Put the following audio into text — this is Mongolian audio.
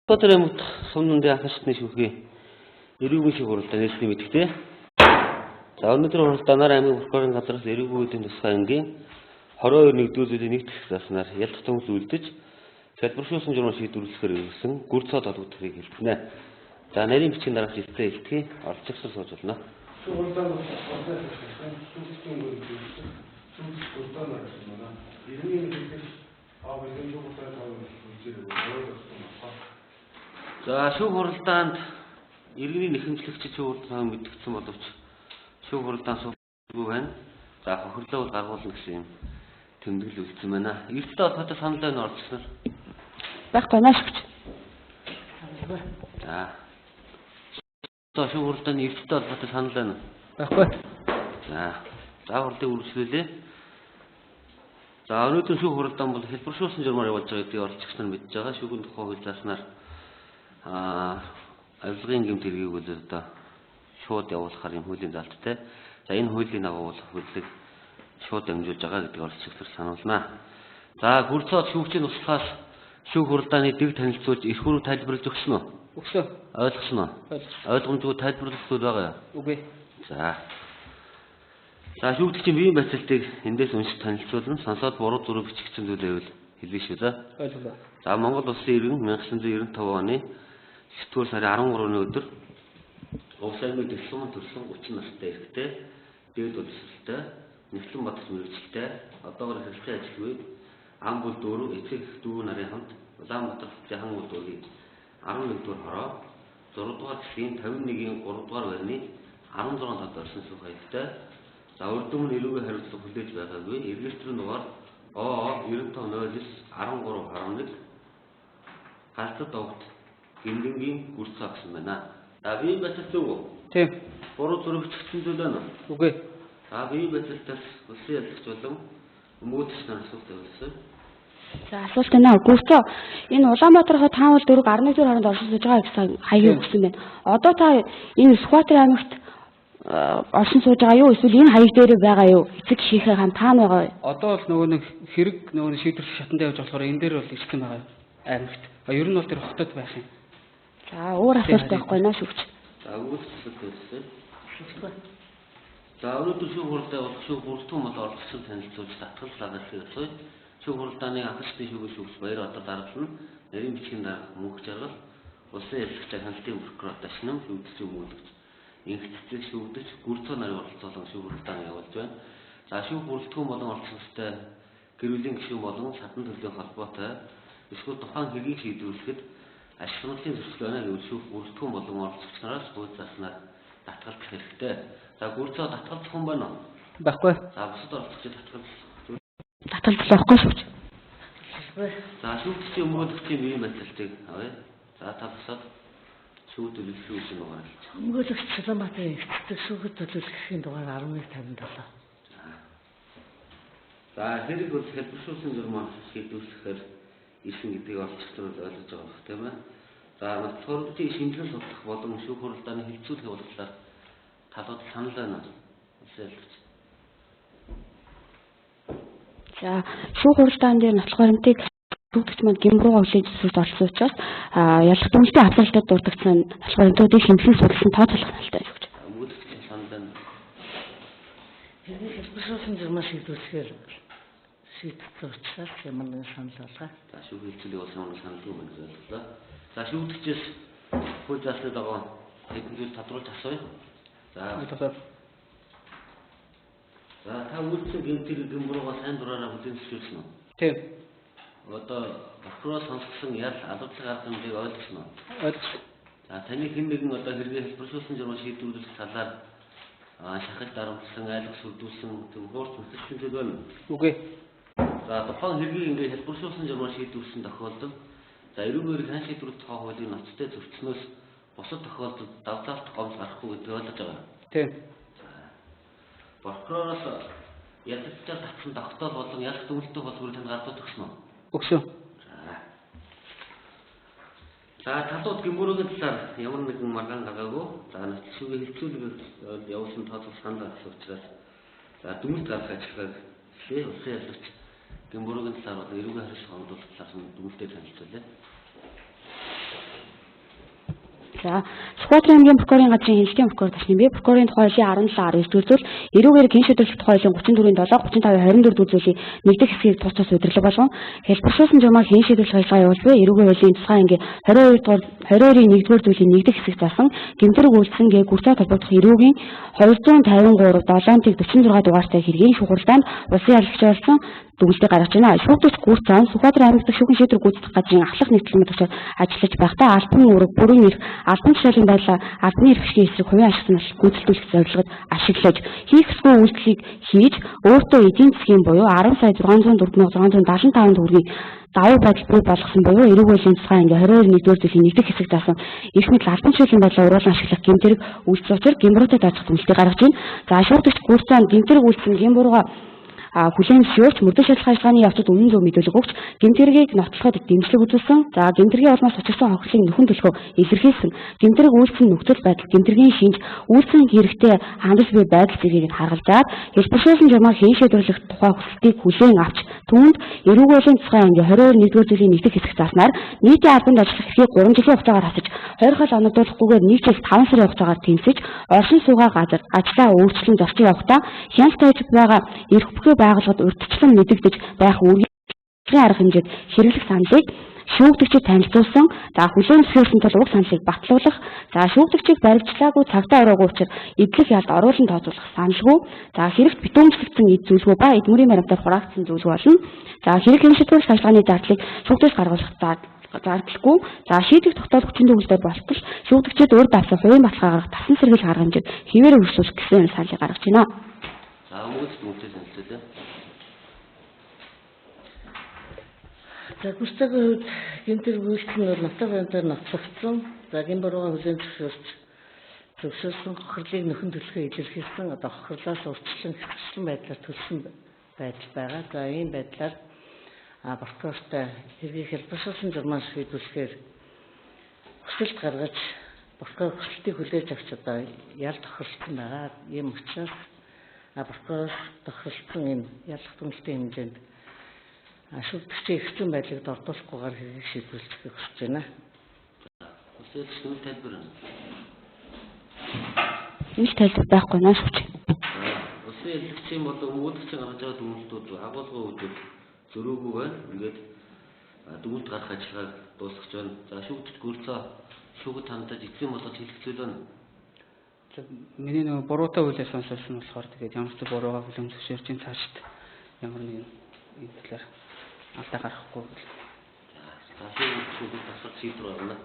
Хотор аймагт сумнын анхаарчны шүүхий эрүүгийн шүүх хуралдаа нийслэлийн мэдэгтэй. За өнөөдөр хуралдаанаар аймгийн прокурорын газраас эрүүгийн үүдийн тусгай ангийн 22/1-р зүйлийн 1 дэх заснаар ялдах томс үлдэж салбаршуулсан журмаар шийдвэрлэхээр ирсэн гүр цоод холбогдохыг хэлтэнэ. За нарийн бичгийн дараах жилдээ илтгэе оролцогчдод сууж болно. За шүүх хуралдаанд иргэний нэхэмжлэгч шүүх хуралдаан мэдгдсэн боловч шүүх хуралдаан суулгүй байна. За хохирлоо бол гаргуулна гэсэн юм тэмдэглэл үлдсэн байна. Эртдээ холбоотой санал байна оролцсон. Байхгүй наашгч. За. Шүүх хуралдааны эртдээ холбоотой санал байна. Байхгүй. За. Зааварлыг үргэлжлүүлээ. За өнөөдөр шүүх хуралдаан бол хэлбэршүүлсэн журмаар явуулж байгаа гэдгийг оролцогч нар мэдж байгаа. Шүүхийн тухай хууль зааснаар авилгын гэмт хэргийг бол одоо шууд явуулахаар юм хуулийн залттай. За энэ хуулийн дагуу бол хуулийг шууд дамжуулж байгаа гэдгийг оролцогчдод сануулна. За гүр цоод шүүгчийн туслахаас шүүх хуралдааны дэг танилцуулж эрх үүрэг тайлбарлаж өгсөн үү? Өгсөн. Ойлгосон уу? Ойлгомжгүй тайлбарлах зүйл байгаа юу? Үгүй. За. За шүүгчийн биеийн байцаалтыг эндээс уншиж танилцуулна. Сонсоод буруу зураг бичигдсэн зүйл байвал хэлье шүү дээ. Ойлголоо. За Монгол Улсын иргэн 1995 оны 9-р сарын 13-ны өдөр Улс аймгийн дипломын төрсөн 30 настай эрэгтэй дээд боловсролтой Нэвтлэн Батч мэргэжилтэй одоогоор хэвлэлийн ажилгүй ам бүл дөрөв эцэг дүү нарын хамт Улаанбаатар хотын хан улдуугийн 11-р хороо 6-р хэсгийн 51-ийн 3-р байрны 16 тод орсон сүх хаягтай за урдмын эрүүгийн хариуцлага хүлээж байгаагүй эргэлтрийн дугаар ОО 9509 1311 галзад огт гиндэнгийн гүр цаа гэсэн байна. За биеийн байцаалт зөв үү? Тийм. Буруу зураг бичсэн зүйл байна уу? Үгүй. За биеийн байцаалтаас улсын яллагч болон хүмүүст нар асуулт тавьсан. За асуулт байна. Гүрцөө энэ Улаанбаатар хот хаан уул дөрөв 11-р хоронд орсон сууж байгаа гэсэн хаяг өгсөн байна. Одоо та энэ Сүхбаатар аймагт орсон сууж байгаа юу? Эсвэл энэ хаяг дээр байгаа юу? Эцэг хийхээ хам таана байгаа юу? Одоо л нөгөө нэг хэрэг нөгөө шийдвэрлэх шатанд явж болохоор энэ дээр бол ирсэн байгаа аймагт. Ер нь бол тэр хотод байх юм. За өөр асуулт байхгүй наа шүүгч. За өгөх асуулт байсан. За өнөөдөр шүүх хуралдаа болох шүүх бүрдүүн бол оролцсон танилцуулж татгал лагалыг асууя. Шүүх хуралдааны анхаарчны шүүхийн шүүгч Баяр Баатар дараалал нь нарийн бичгийн дараах мөнх жаргал улсын яллагч хяналтын прокурор Дашнам шүүгдч өмүүлэгч инхтцэг шүүгдч гүрцөө нарын оролцоолон шүүх хуралдааны явуулж байна. За шүүх бүрдүүн болон оролцогчтой гэр бүлийн гишүүн болон садан төрлийн холбоотой эсвэл тухайн хэргийг шийдвэрлэхэд ашиглалтын зөвчлөгөө гэвэл шүүх бүрдүүн болон оролцогч нараас хууль зааснаар татгалзах хэрэгтэй. За гүрцөө татгалзах хүн байна уу? Байхгүй. За бусад оролцогчид Татгалзах байхгүй шүүгч. За шүүгчийн өмгөөлөгчийн биеийн байцаалтыг авъя. За та бусад шүүдүүлэх шүүхийн дугаар. Өмгөөлөгч Улаанбаатарын эцэг шүүхэд төлөвлөхийн дугаар 1157. За хэрэг бол хэлбэршүүлсэн журмаар шийдвэрлэхээр ирсэн гэдгийг оролцогчдод ойлгож байгаа бох тийм ээ. За нотлохорлогын шинжилгээ судлах болон шүүх хуралдааны хилцүүлэх явуулдлаар талууд санал байна. За шүүх хуралдаан дээр нотлох баримтыг шүүгч маань гэмрүүгээ хүлээж зөвшөөрж олсон учраас ялах дүнстэй хавцалтад дурдгдсан нотлох баримтуудыг хэмжлэн судалсан тооцоолох талтай шүүгч. Өмгөөлөгчийн санал байна. Хэрэг хэлбэршүүлсэн журмаар шийдвэрлэхээр шийдсэн учраас ямар нэгэн санал болгоо. За шүүх хилцүүлэг болсон юм саналгүй байна гэж ойлголоо. За шүүгчээс хууль зааслыг дагуу хэдүүлэл тодруулж асууя. За та үйлчлэг гэмтэр гэмрүүгээ сайн дураараа бүлээн зөвшөөрсөн үү? Тийм. Одоо прокурор сонсгосон ял алуудлын арга хэмжээг ойлгосон уу? Ойлгосон. За таны хэн нэгэн одоо хэргийг хэлбэршүүлсэн журмаар шийдвэрлэх талаар шахаж дарамтлсан, айлгаж сүрдүүлсэн төвхөрч мэдсэн зүйл байна. Үгүй. За тухайн хэргийг ингээд хэлбэршүүлсэн журмаар шийдвэрлсэн тохиолдолд за эрүүгийн хэрэг хан шийдвэрлэх тухай хуулийн ноцтой зөрчснөөс бусад тохиолдолд давтаалт гомдол гарахгүй гэдгийг ойлгож байгаа. Тийм. Прокуророос ялагдчихсан татсан тогтоол болон ялах дүгнэлттэй холбоотой танд гардууд өгсөн үү? Өгсөн. За талууд гэмбүргийн талаар ямар нэгэн маргаан гаргаагүй. За шүүхийн хилцүүлэг явуулсан тооцоол санал авсан учраас за дүгнэлт гаргах ажлыг хэлээ. Улсын яллагч гэмбүргийн талаар бол эрүүгийн хариуцлага хангуулах талаар дүгнэлтэд танилцуулъя. За Сүхбаатарын аймгийн прокурорын газрын хяналтын прокурор ташны би прокурорын тухай хуулийн 17-19 дугаар зүйл эрүүгээр гин шийдвэрлэх тухай хуулийн 34-7 35-24 дугаар зүйлийн нэгдэх хэсгийг тус тус удирдлага болгон хэлбэршүүлсэн журмаар хэн шийдвэрлэх ажиллагаа явуулж буй эрүүгийн хуулийн тусгай ангийн 22-ийн 1-р зүйлийн нэгдэх хэсэг зарсан гэмтрэг үйлдсэн гээ гүрцээ толбогдох эрүүгийн 253-7-46 дугаартай хэргийн шухуралдаанд улсын ялагчаалсан дүгнэлтийг гаргаж байна. Шүүгдэгч гүрц цаан Сүхбаатарын аймагт шүүхийн шийдвэр гүйцэтгэх газрын ахлах нийтлэмж төгсөөр ажиллаж байхдаа албан үүрэг, бүрэн эрх, албан тушаалын байдлаа албаны эрх хэсгийн эсрэг хувийн ашиглалтанд гүйцэлдүүлэх зорилгод ашиглаж хийх ёсгүй үйлдэлийг хийж өөртөө эдийн засгийн буюу 10,604,675 төгрөгийн давуу байдал бий болгосон буюу эрүүгийн хуулийн тусгай ангийн 22-1-р зүйлийн нэгдэх хэсэг заасан эрх мэдэл албан тушаалын байдлаа уруулан ашиглах гэмтэрэг үйлдэл учраас гэмбуруутай даацах дүгнэлтийг гаргаж байна. За шүүгдэгч гүрц цаан гэмтэрэг үйлдсэн гэмбурууга хүлээн зөвшөөрч мөрдөх шалгалт ажиллагааны явцад өмнө зөв мэдүүлэг өгч гэмтэргийг нотлоход дэмжлэг үзүүлсэн. За гэмтэргийн улмаас учирсан хохирлын нөхөн төлхөө илэрхийлсэн. Гэмтэрэг үйлдсэн нөхцөл байдал гэмтэргийн шинж үйлдсэн хэрэгтэй хандаж буй байдал зэргийг харгалзаад хэлбэршүүлсэн журмаар хэн шийдвэрлэх тухай хүсэлтийг хүлээн авч түүнд эрүүгийн хуулийн тусгай ангийн 22-1-р зүйлийн нэгдэх хэсэг заснаар нийтийн албанд ажиллах эрхийг 3 жилийн хугацаагаар хасаж 20 хол оногдуулахгүйгээр 1 жил 5 сарын хугацаагаар тэмцэж оршин суугаа газар ажлаа өөрчлөн зорчин явахдаа хяналт тавьж байгаа эрх бүхий байгууллагад урьдчилан мэдэгдэж байх үргэлжлэлийн арга хэмжээд хэрэглэх саналыг шүүгдэгчид танилцуулсан. За хүлээн зөвшөөрсөн тул уг саналыг батлуулах. За шүүгдэгчийг баримтлаагүй цагтаа ороогүй учраас эдлэх ялд оруулан тооцоолох саналгүй. За хэрэгт битүүмжлэгдсэн эд зүйлгүй ба эдмүрийн баримтаар хураагдсан зүйлгүй болно. За хэрэг хэмжээтэй ажиллагааны зардлыг шүүгдэгч гаргуулах зардалгүй. За шийдвэр тогтоол хүчин төгөлдөр болтол шүүгдэгчид өөр давсан хувийн баталгаа гаргах тасан сэргийлэх арга хэмжээд хэвээр өргөжлүүлэх гэсэн саналыг гаргаж байна. За мөнгөс дүнтэй саналтай. За гүрцээгийн хувьд гэмтэр үйлчлэл нь бол нутаг байраар нотлогдсон. За гэмбурууга хүлээн зөвшөөрсөн хохирлыг нөхөн төлөхөө илэрхийлсэн. Одоо хохирлаас урьдчилан хэвчлэн байдлаар төлсөн байдал байгаа. За ийм байдлаар прокурортой хэргийг хэлбэршүүлсэн журмаар шийдвэрлэхээр хүсэлт гаргаж прокурор хүсэлтийг хүлээж авч одоо ял тохиролцсон байгаа. Ийм учраас прокурор тохиролцсон энэ ялах дүгнэлтийн хэмжээнд шүүгдэгчийн эрхцэн байдлыг дордуулахгүйгээр хэргийг шийдвэрлэхийг хүсэж байна. Үсэлч нүд тайлбар. Нэг тайлбар байхгүй наа шүүгч. Усын яллагчийн болон үүдгчийн гаргаж байгаа дүгнэлтүүд агуулгын үедээ зөрүүгүй байна. Ингээд дүгнэлт гаргах ажиллагааг дуусгаж байна. За шүүгдэгч гүрцээ шүүгд хандаж эцсийн болгож хэлэх зүйл байна. Миний нөгөө буруутай үйлээ сонссон болохоор тэгээд ямар ч буруугаа хүлээн зөвшөөрч ин цаашд ямар нэгэн энэ талаар алдаа гарахгүй. За шүүгд тасгал шийдвэр гаргана.